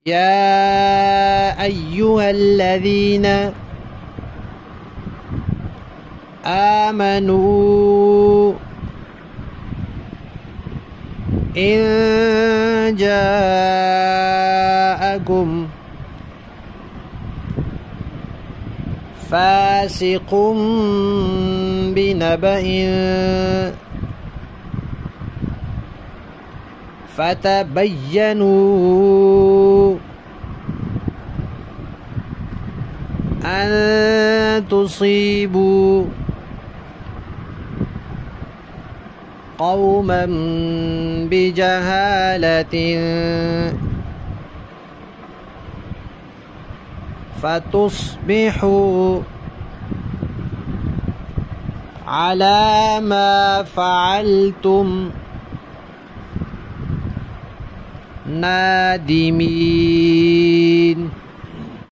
يا أيها الذين آمنوا إن جاءكم فاسق بنبأ فتبينوا أن تصيبوا قوما بجهالة فتصبحوا على ما فعلتم نادمين.